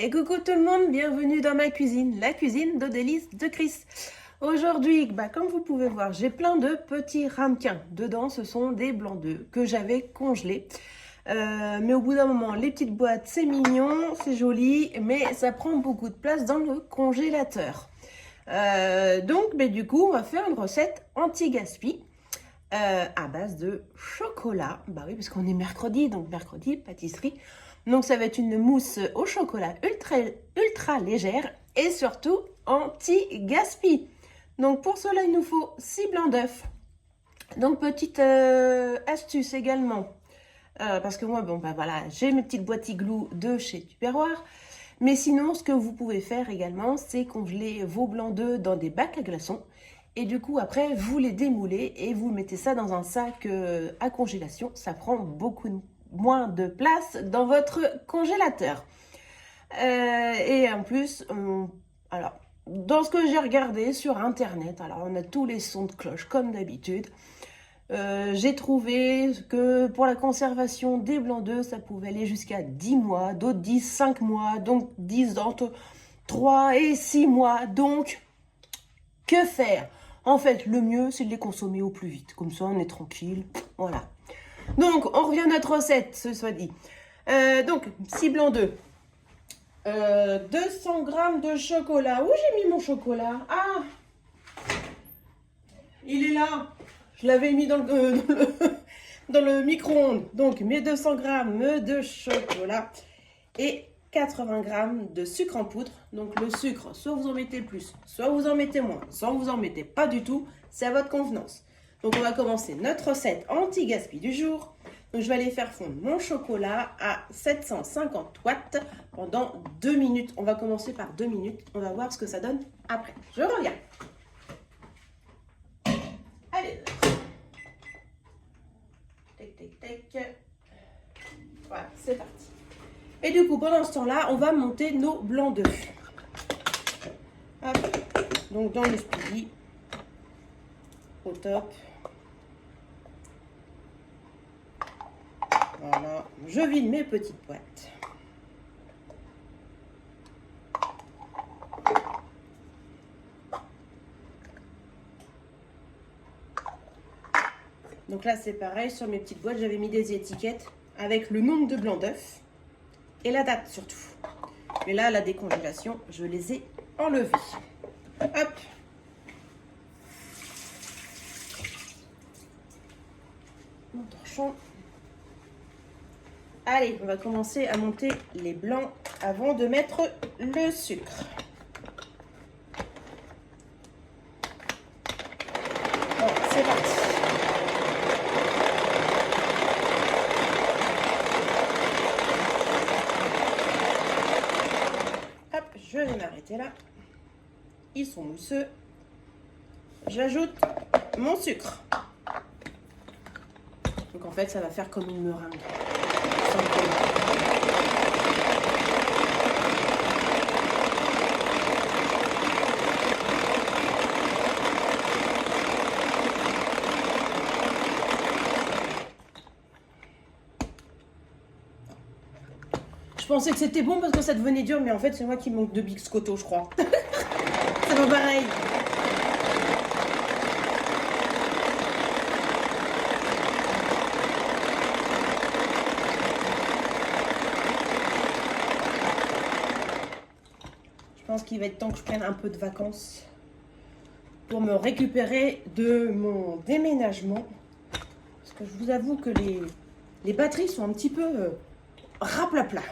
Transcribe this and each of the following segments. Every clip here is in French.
Et coucou tout le monde, bienvenue dans ma cuisine, la cuisine de délices de Chris. Aujourd'hui, comme vous pouvez voir, j'ai plein de petits ramequins. Dedans, ce sont des blancs d'œufs que j'avais congelés. Mais au bout d'un moment, les petites boîtes, c'est mignon, c'est joli, mais ça prend beaucoup de place dans le congélateur. Donc, du coup, on va faire une recette anti-gaspi à base de chocolat. Bah oui, parce qu'on est mercredi, donc mercredi, pâtisserie. Donc, ça va être une mousse au chocolat ultra légère et surtout anti-gaspi. Donc, pour cela, il nous faut 6 blancs d'œufs. Donc, petite astuce également. Parce que moi, voilà, j'ai mes petites boîtes igloo de chez Tupperware. Mais sinon, ce que vous pouvez faire également, c'est congeler vos blancs d'œufs dans des bacs à glaçons. Et du coup, après, vous les démoulez et vous mettez ça dans un sac à congélation. Ça prend beaucoup moins de place dans votre congélateur. Et en plus, alors, dans ce que j'ai regardé sur Internet, alors on a tous les sons de cloche comme d'habitude. J'ai trouvé que pour la conservation des blancs d'œufs, ça pouvait aller jusqu'à 10 mois, d'autres disent 5 mois, donc 10 entre 3 et 6 mois. Donc, que faire? En fait, le mieux, c'est de les consommer au plus vite. Comme ça, on est tranquille. Voilà. Donc, on revient à notre recette, ce soit dit. Donc, 6 blancs d'œufs. 200 g de chocolat. Où j'ai mis mon chocolat? Ah! Il est là. Je l'avais mis dans le micro-ondes. Donc, mes 200 g de chocolat et 80 g de sucre en poudre. Donc, le sucre, soit vous en mettez plus, soit vous en mettez moins, soit vous en mettez pas du tout. C'est à votre convenance. Donc, on va commencer notre recette anti-gaspi du jour. Donc, je vais aller faire fondre mon chocolat à 750 watts pendant 2 minutes. On va commencer par 2 minutes. On va voir ce que ça donne après. Je reviens. Allez. Tac. Voilà, c'est parti. Et du coup, pendant ce temps-là, on va monter nos blancs d'œufs. Donc, dans le speedy. Au top. Voilà. Je vide mes petites boîtes. Donc là, c'est pareil, sur mes petites boîtes, j'avais mis des étiquettes avec le nombre de blancs d'œufs et la date surtout. Mais là, la décongélation, je les ai enlevés. Hop. Mon torchon. Allez, on va commencer à monter les blancs avant de mettre le sucre. Bon, c'est parti. Je vais m'arrêter là. Ils sont mousseux. J'ajoute mon sucre. Donc en fait, ça va faire comme une meringue. Je pensais que c'était bon parce que ça devenait dur, mais en fait, c'est moi qui manque de biscotto, je crois. C'est pas pareil. Je pense qu'il va être temps que je prenne un peu de vacances pour me récupérer de mon déménagement. Parce que je vous avoue que les batteries sont un petit peu raplapla.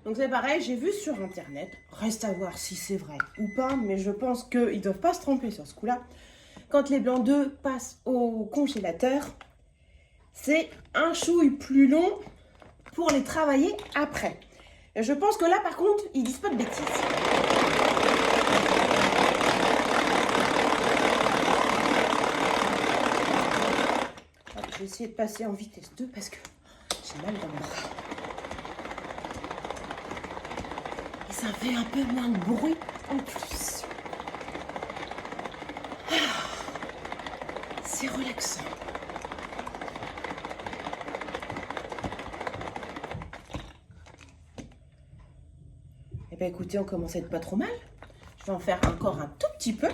Donc c'est pareil, j'ai vu sur internet, reste à voir si c'est vrai ou pas, mais je pense qu'ils ne doivent pas se tromper sur ce coup-là. Quand les blancs d'œufs passent au congélateur, c'est un chouille plus long pour les travailler après. Et je pense que là, par contre, ils disent pas de bêtises. Je vais essayer de passer en vitesse 2 parce que j'ai mal dans le bras. ça fait un peu moins de bruit en plus. c'est relaxant. Eh bien écoutez, on commence à être pas trop mal. Je vais en faire encore un tout petit peu.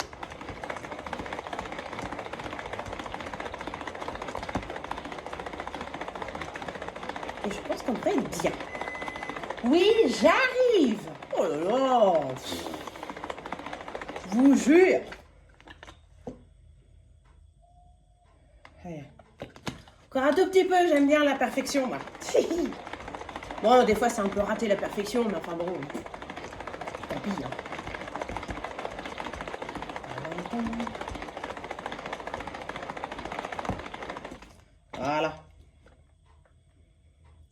Et je pense qu'on devrait être bien. Oui, j'arrive. Oh là là. Je vous jure. Allez. Encore un tout petit peu, j'aime bien la perfection, moi. Bon, des fois, c'est un peu raté la perfection, mais enfin bon, tant pis. Hein. Voilà.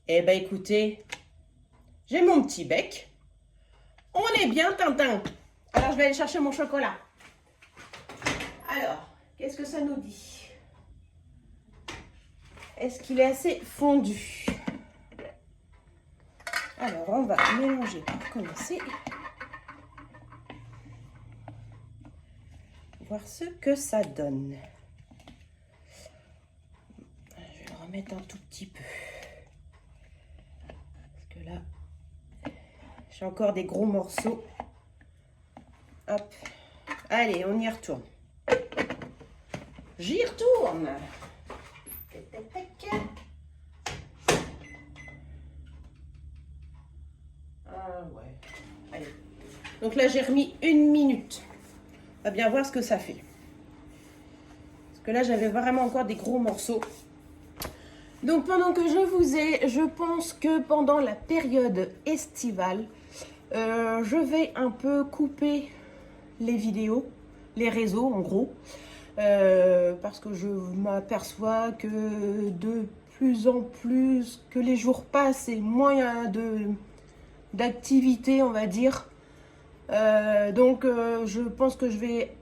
Eh ben, écoutez, j'ai mon petit bec. On est bien, Tintin. Alors, je vais aller chercher mon chocolat. Alors, qu'est-ce que ça nous dit? Est-ce qu'il est assez fondu? Alors, on va mélanger pour commencer. Voir ce que ça donne. Je vais le remettre un tout petit peu. Parce que là, j'ai encore des gros morceaux. Hop. Allez, on y retourne. J'y retourne. Ah ouais. Allez. Donc là, j'ai remis 1 minute. On va bien voir ce que ça fait. Parce que là, j'avais vraiment encore des gros morceaux. Donc pendant que je vous ai, je pense que pendant la période estivale, je vais un peu couper les vidéos, les réseaux en gros. Parce que je m'aperçois que de plus en plus que les jours passent et moins il y a d'activité, on va dire. Donc je pense que je vais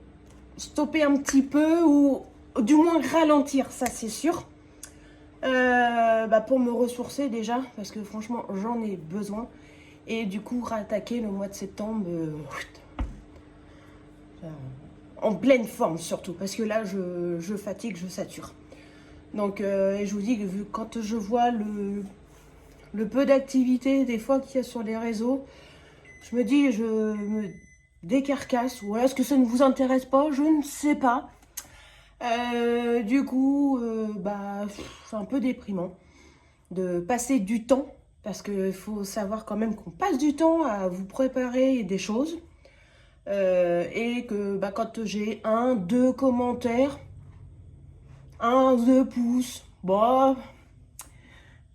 stopper un petit peu ou du moins ralentir, ça c'est sûr. Pour me ressourcer déjà, parce que franchement j'en ai besoin. Et du coup rattaquer le mois de septembre en pleine forme surtout, parce que là je fatigue, je sature. Donc et je vous dis que vu quand je vois le peu d'activité des fois qu'il y a sur les réseaux, je me dis, je me décarcasse. Ou est-ce que ça ne vous intéresse pas? Je ne sais pas. Du coup, c'est un peu déprimant de passer du temps. Parce qu'il faut savoir quand même qu'on passe du temps à vous préparer des choses. Et que quand j'ai 1, 2 commentaires, 1, 2 pouces,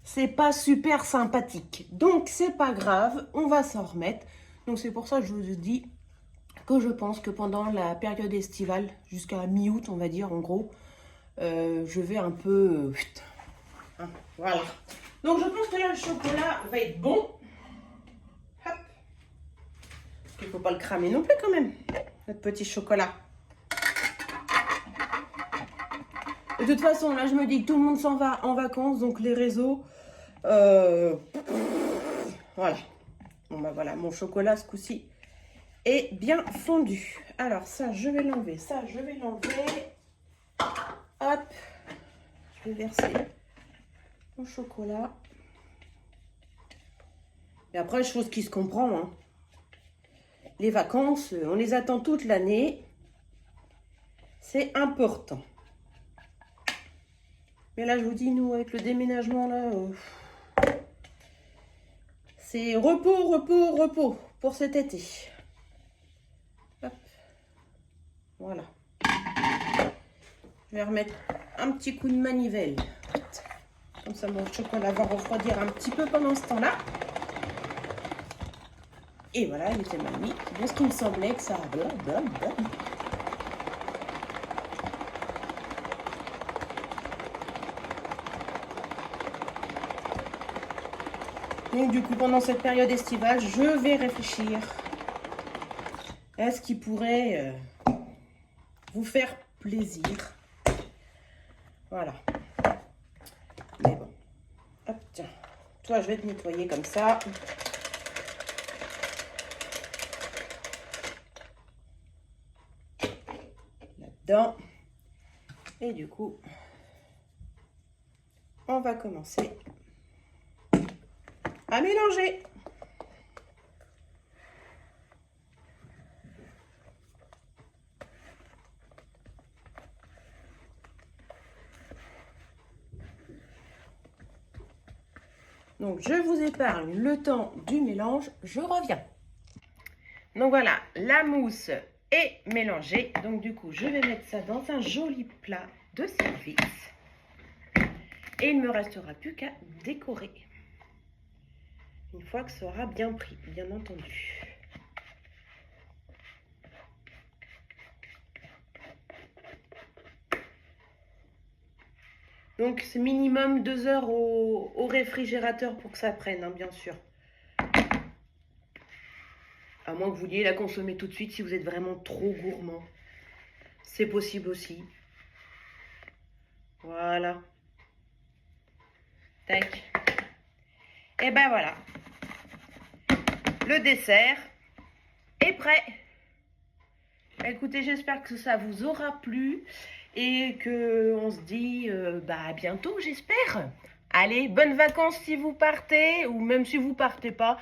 c'est pas super sympathique. Donc c'est pas grave, on va s'en remettre. Donc c'est pour ça que je vous dis que je pense que pendant la période estivale, jusqu'à mi-août on va dire en gros, je vais un peu... hein, voilà. Donc je pense que là le chocolat va être bon. Hop. Parce qu'il ne faut pas le cramer non plus quand même, notre petit chocolat. De toute façon là je me dis que tout le monde s'en va en vacances, donc les réseaux... voilà. Bon voilà, mon chocolat ce coup-ci est bien fondu. Alors ça, je vais l'enlever. Ça, je vais l'enlever. Hop. Je vais verser mon chocolat. Et après, chose qui se comprend. Hein. Les vacances, on les attend toute l'année. C'est important. Mais là, je vous dis, nous, avec le déménagement, là... c'est repos, repos, repos pour cet été. Hop. Voilà. Je vais remettre un petit coup de manivelle. Comme ça, mon chocolat va refroidir un petit peu pendant ce temps-là. Et voilà, il était mal mis. C'est bien ce qu'il me semblait que ça... Donc du coup, pendant cette période estivale, je vais réfléchir à ce qui pourrait vous faire plaisir. Voilà. Mais bon. Hop, tiens. Toi, je vais te nettoyer comme ça. Là-dedans. Et du coup, on va commencer à mélanger. Donc, je vous épargne le temps du mélange, je reviens. Donc voilà, la mousse est mélangée. Donc du coup, je vais mettre ça dans un joli plat de service. Et il ne me restera plus qu'à décorer. Une fois que ça aura bien pris, bien entendu. Donc c'est minimum 2 heures au réfrigérateur pour que ça prenne, hein, bien sûr. À moins que vous vouliez la consommer tout de suite si vous êtes vraiment trop gourmand. C'est possible aussi. Voilà. Tac. Et ben voilà. Le dessert est prêt. Écoutez, j'espère que ça vous aura plu et que on se dit à bientôt, j'espère. Allez, bonnes vacances si vous partez ou même si vous partez pas.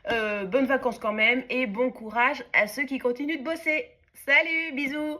Bonnes vacances quand même et bon courage à ceux qui continuent de bosser. Salut, bisous.